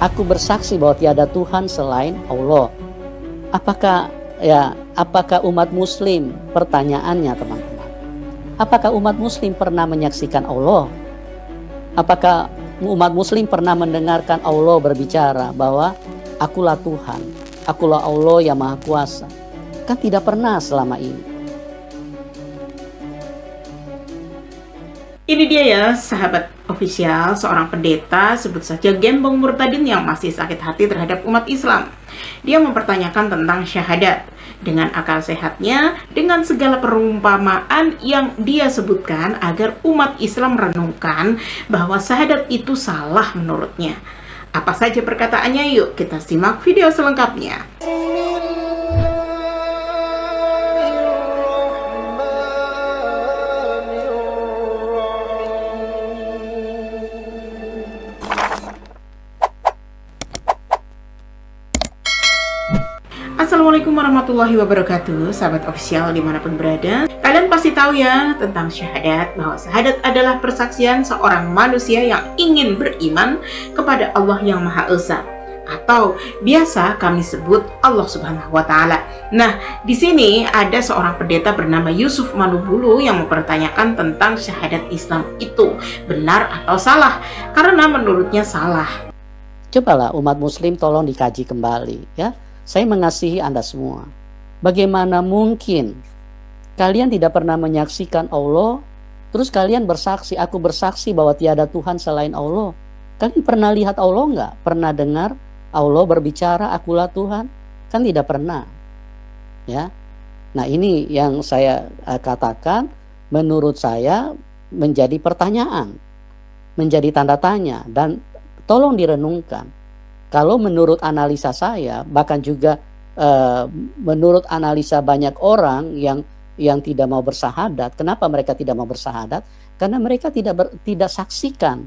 Aku bersaksi bahwa tiada Tuhan selain Allah. Apakah umat muslim, pertanyaannya teman-teman, apakah umat muslim pernah menyaksikan Allah? Apakah umat muslim pernah mendengarkan Allah berbicara bahwa akulah Tuhan, akulah Allah yang Maha Kuasa? Kan tidak pernah selama ini. Ini dia ya sahabat ofisial, seorang pendeta, sebut saja Gembong Murtadin, yang masih sakit hati terhadap umat Islam. Dia mempertanyakan tentang syahadat dengan akal sehatnya, dengan segala perumpamaan yang dia sebutkan agar umat Islam merenungkan bahwa syahadat itu salah menurutnya. Apa saja perkataannya? Yuk kita simak video selengkapnya. Assalamualaikum warahmatullahi wabarakatuh, sahabat official dimanapun berada. Kalian pasti tahu ya tentang syahadat, bahwa syahadat adalah persaksian seorang manusia yang ingin beriman kepada Allah yang Maha Esa, atau biasa kami sebut Allah Subhanahu wa Ta'ala. Nah, di sini ada seorang pendeta bernama Yusuf Manubulu yang mempertanyakan tentang syahadat Islam itu benar atau salah, karena menurutnya salah. Cobalah umat muslim tolong dikaji kembali ya. Saya mengasihi Anda semua. Bagaimana mungkin kalian tidak pernah menyaksikan Allah, terus kalian bersaksi, aku bersaksi bahwa tiada Tuhan selain Allah. Kalian pernah lihat Allah enggak? Pernah dengar Allah berbicara, akulah Tuhan? Kan tidak pernah. Ya. Nah, ini yang saya katakan menurut saya menjadi pertanyaan, menjadi tanda tanya, dan tolong direnungkan. Kalau menurut analisa saya, bahkan juga menurut analisa banyak orang yang tidak mau bersahadat, kenapa mereka tidak mau bersahadat? Karena mereka tidak saksikan.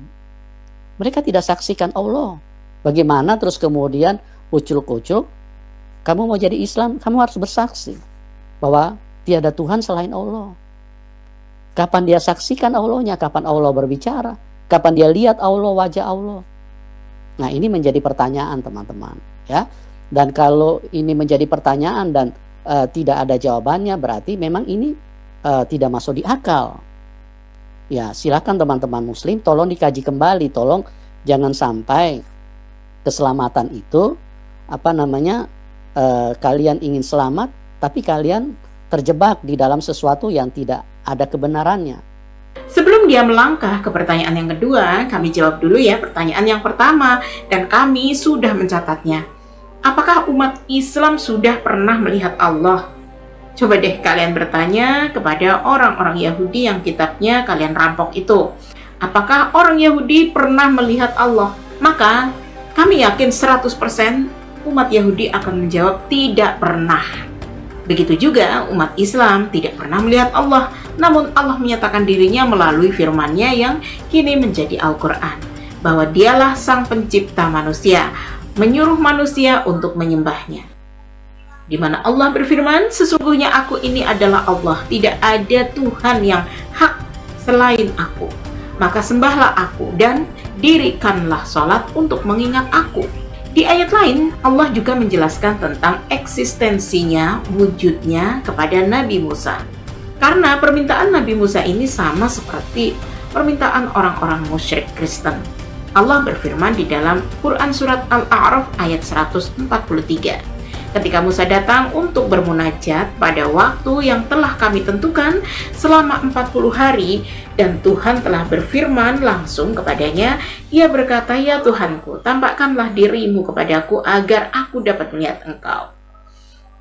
Mereka tidak saksikan Allah. Bagaimana terus kemudian ucul-ucul, kamu mau jadi Islam, kamu harus bersaksi bahwa tiada Tuhan selain Allah. Kapan dia saksikan Allahnya? Kapan Allah berbicara? Kapan dia lihat Allah, wajah Allah? Nah, ini menjadi pertanyaan teman-teman ya. Dan kalau ini menjadi pertanyaan dan tidak ada jawabannya, berarti memang ini tidak masuk di akal. Ya, silakan teman-teman muslim tolong dikaji kembali, tolong jangan sampai keselamatan itu kalian ingin selamat tapi kalian terjebak di dalam sesuatu yang tidak ada kebenarannya. Sebelum dia melangkah ke pertanyaan yang kedua, kami jawab dulu ya pertanyaan yang pertama, dan kami sudah mencatatnya. Apakah umat Islam sudah pernah melihat Allah? Coba deh kalian bertanya kepada orang-orang Yahudi yang kitabnya kalian rampok itu. Apakah orang Yahudi pernah melihat Allah? Maka kami yakin 100% umat Yahudi akan menjawab tidak pernah. Begitu juga umat Islam tidak pernah melihat Allah, namun Allah menyatakan dirinya melalui firman-Nya yang kini menjadi Al-Quran, bahwa dialah sang pencipta manusia, menyuruh manusia untuk menyembahnya. Di mana Allah berfirman, sesungguhnya aku ini adalah Allah, tidak ada Tuhan yang hak selain aku. Maka sembahlah aku dan dirikanlah sholat untuk mengingat aku. Di ayat lain, Allah juga menjelaskan tentang eksistensinya, wujudnya kepada Nabi Musa. Karena permintaan Nabi Musa ini sama seperti permintaan orang-orang musyrik Kristen. Allah berfirman di dalam Quran Surat Al-A'raf ayat 143. Ketika Musa datang untuk bermunajat pada waktu yang telah kami tentukan selama 40 hari, dan Tuhan telah berfirman langsung kepadanya, ia berkata, ya Tuhanku, tampakkanlah dirimu kepadaku agar aku dapat melihat engkau.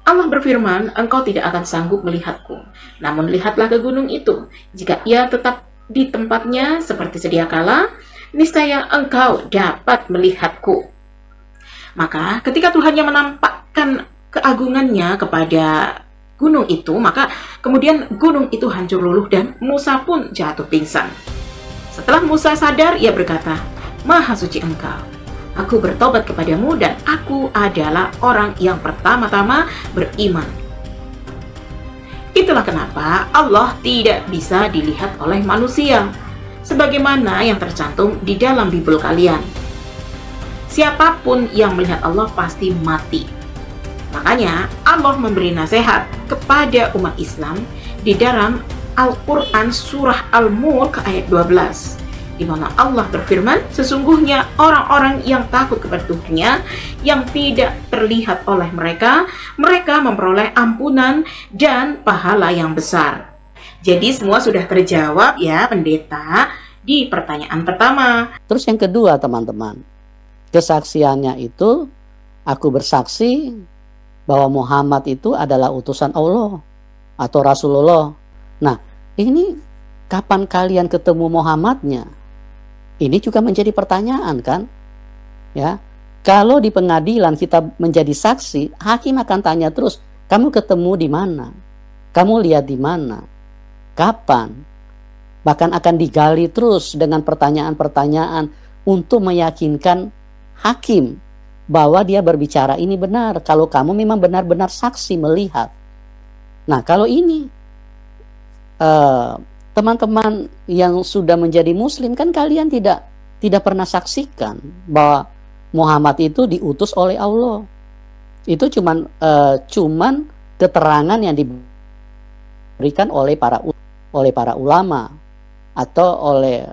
Allah berfirman, engkau tidak akan sanggup melihatku, namun lihatlah ke gunung itu. Jika ia tetap di tempatnya seperti sedia kala, niscaya engkau dapat melihatku. Maka ketika Tuhannya menampakkan keagungannya kepada gunung itu, maka kemudian gunung itu hancur luluh dan Musa pun jatuh pingsan. Setelah Musa sadar, ia berkata, Maha suci engkau, aku bertobat kepadamu dan aku adalah orang yang pertama-tama beriman. Itulah kenapa Allah tidak bisa dilihat oleh manusia, sebagaimana yang tercantum di dalam Bible kalian. Siapapun yang melihat Allah pasti mati. Makanya Allah memberi nasihat kepada umat Islam di dalam Al-Quran surah Al-Mulk ayat 12, di mana Allah berfirman, sesungguhnya orang-orang yang takut kepada Tuhannya yang tidak terlihat oleh mereka, mereka memperoleh ampunan dan pahala yang besar. Jadi semua sudah terjawab ya pendeta di pertanyaan pertama. Terus yang kedua teman-teman, kesaksiannya itu, aku bersaksi bahwa Muhammad itu adalah utusan Allah atau Rasulullah. Nah, ini kapan kalian ketemu Muhammadnya? Ini juga menjadi pertanyaan kan? Ya, kalau di pengadilan kita menjadi saksi, hakim akan tanya terus, kamu ketemu di mana? Kamu lihat di mana? Kapan? Bahkan akan digali terus dengan pertanyaan-pertanyaan untuk meyakinkan hakim bahwa dia berbicara ini benar, kalau kamu memang benar-benar saksi melihat. Nah, kalau ini teman-teman yang sudah menjadi muslim, kan kalian tidak pernah saksikan bahwa Muhammad itu diutus oleh Allah. Itu cuman keterangan yang diberikan oleh para ulama atau oleh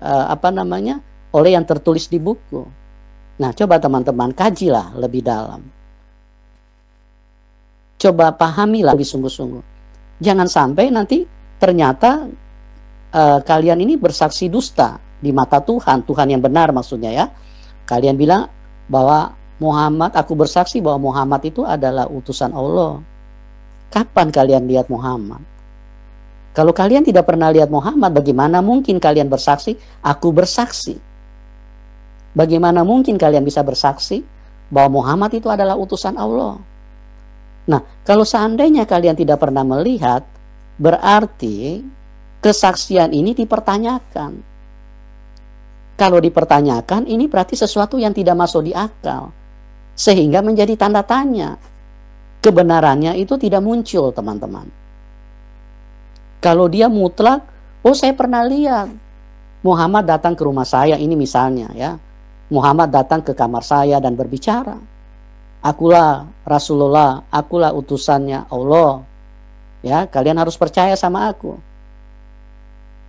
oleh yang tertulis di buku. Nah, coba teman-teman kajilah lebih dalam. Coba pahamilah lebih sungguh-sungguh. Jangan sampai nanti ternyata kalian ini bersaksi dusta di mata Tuhan, Tuhan yang benar maksudnya ya. Kalian bilang bahwa Muhammad, aku bersaksi bahwa Muhammad itu adalah utusan Allah. Kapan kalian lihat Muhammad? Kalau kalian tidak pernah lihat Muhammad, bagaimana mungkin kalian bersaksi, aku bersaksi? Bagaimana mungkin kalian bisa bersaksi bahwa Muhammad itu adalah utusan Allah? Nah, kalau seandainya kalian tidak pernah melihat, berarti kesaksian ini dipertanyakan. Kalau dipertanyakan, ini berarti sesuatu yang tidak masuk di akal, sehingga menjadi tanda tanya. Kebenarannya itu tidak muncul, teman-teman. Kalau dia mutlak, oh saya pernah lihat Muhammad datang ke rumah saya, ini misalnya ya. Muhammad datang ke kamar saya dan berbicara, akulah Rasulullah, akulah utusannya Allah. Ya, kalian harus percaya sama aku.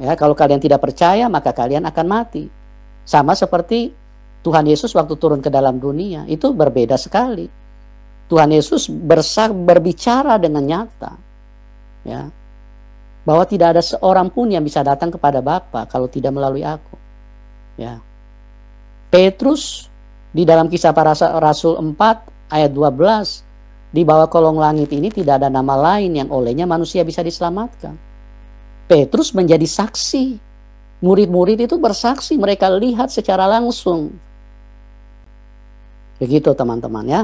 Ya, kalau kalian tidak percaya, maka kalian akan mati. Sama seperti Tuhan Yesus waktu turun ke dalam dunia, itu berbeda sekali. Tuhan Yesus berbicara dengan nyata. Ya. Bahwa tidak ada seorang pun yang bisa datang kepada Bapa kalau tidak melalui aku. Ya. Petrus di dalam Kisah Para Rasul 4 ayat 12, di bawah kolong langit ini tidak ada nama lain yang olehnya manusia bisa diselamatkan. Petrus menjadi saksi. Murid-murid itu bersaksi, mereka lihat secara langsung. Begitu teman-teman ya.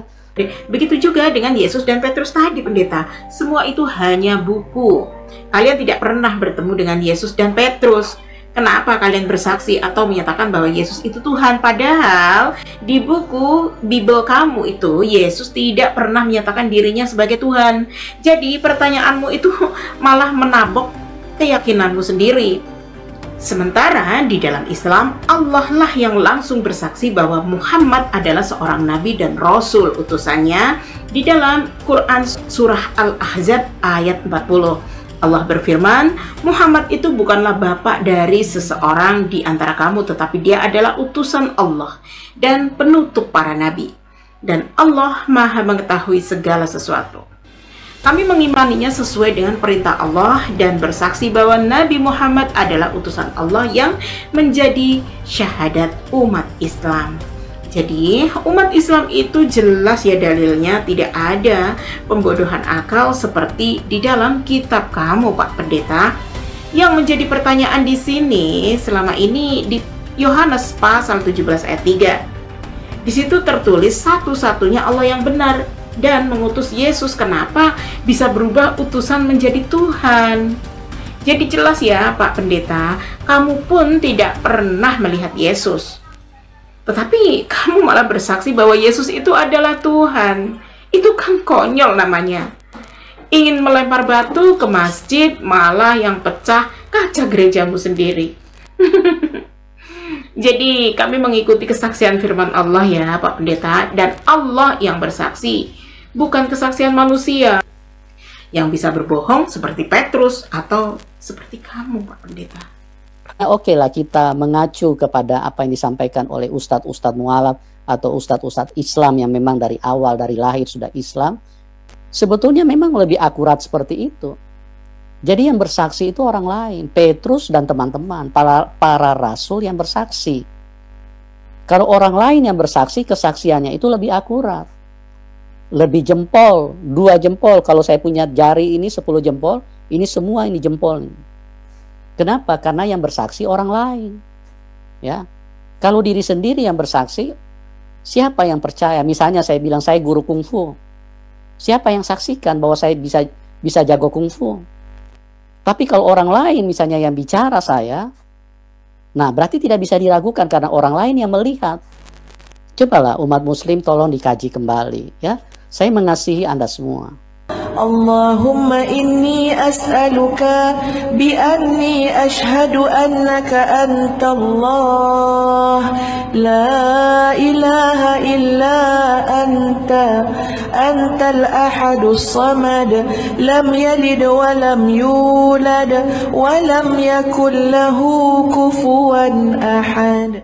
Begitu juga dengan Yesus dan Petrus tadi pendeta. Semua itu hanya buku. Kalian tidak pernah bertemu dengan Yesus dan Petrus. Kenapa kalian bersaksi atau menyatakan bahwa Yesus itu Tuhan? Padahal di buku Bible kamu itu Yesus tidak pernah menyatakan dirinya sebagai Tuhan. Jadi pertanyaanmu itu malah menabok keyakinanmu sendiri. Sementara di dalam Islam, Allah lah yang langsung bersaksi bahwa Muhammad adalah seorang nabi dan rasul utusannya. Di dalam Quran surah Al-Ahzab ayat 40. Allah berfirman, Muhammad itu bukanlah bapak dari seseorang di antara kamu, tetapi dia adalah utusan Allah dan penutup para nabi. Dan Allah Maha mengetahui segala sesuatu. Kami mengimaninya sesuai dengan perintah Allah dan bersaksi bahwa Nabi Muhammad adalah utusan Allah yang menjadi syahadat umat Islam. Jadi umat Islam itu jelas ya dalilnya, tidak ada pembodohan akal seperti di dalam kitab kamu Pak Pendeta. Yang menjadi pertanyaan di sini selama ini di Yohanes pasal 17 ayat 3. Di situ tertulis satu-satunya Allah yang benar dan mengutus Yesus. Kenapa bisa berubah utusan menjadi Tuhan? Jadi jelas ya Pak Pendeta, kamu pun tidak pernah melihat Yesus. Tetapi kamu malah bersaksi bahwa Yesus itu adalah Tuhan. Itu kan konyol namanya. Ingin melempar batu ke masjid, malah yang pecah kaca gerejamu sendiri. Jadi kami mengikuti kesaksian firman Allah ya Pak Pendeta, dan Allah yang bersaksi, bukan kesaksian manusia yang bisa berbohong seperti Petrus atau seperti kamu Pak Pendeta. Oke lah kita mengacu kepada apa yang disampaikan oleh ustadz-ustadz mualaf atau ustadz-ustadz Islam yang memang dari awal, dari lahir sudah Islam. Sebetulnya memang lebih akurat seperti itu. Jadi yang bersaksi itu orang lain, Petrus dan teman-teman, para rasul yang bersaksi. Kalau orang lain yang bersaksi, kesaksiannya itu lebih akurat. Lebih jempol, 2 jempol. Kalau saya punya jari ini 10 jempol, ini semua ini jempol. Kenapa? Karena yang bersaksi orang lain. Ya. Kalau diri sendiri yang bersaksi, siapa yang percaya? Misalnya saya bilang saya guru kungfu. Siapa yang saksikan bahwa saya bisa jago kungfu? Tapi kalau orang lain misalnya yang bicara saya, nah berarti tidak bisa diragukan karena orang lain yang melihat. Cobalah umat muslim tolong dikaji kembali ya. Saya mengasihi Anda semua. Allahumma inni as'aluka bi anni ashhadu annaka anta Allah la ilaha illa anta antal ahadus samad lam yalid wa lam yulad wa lam yakul lahu kufuwan ahad.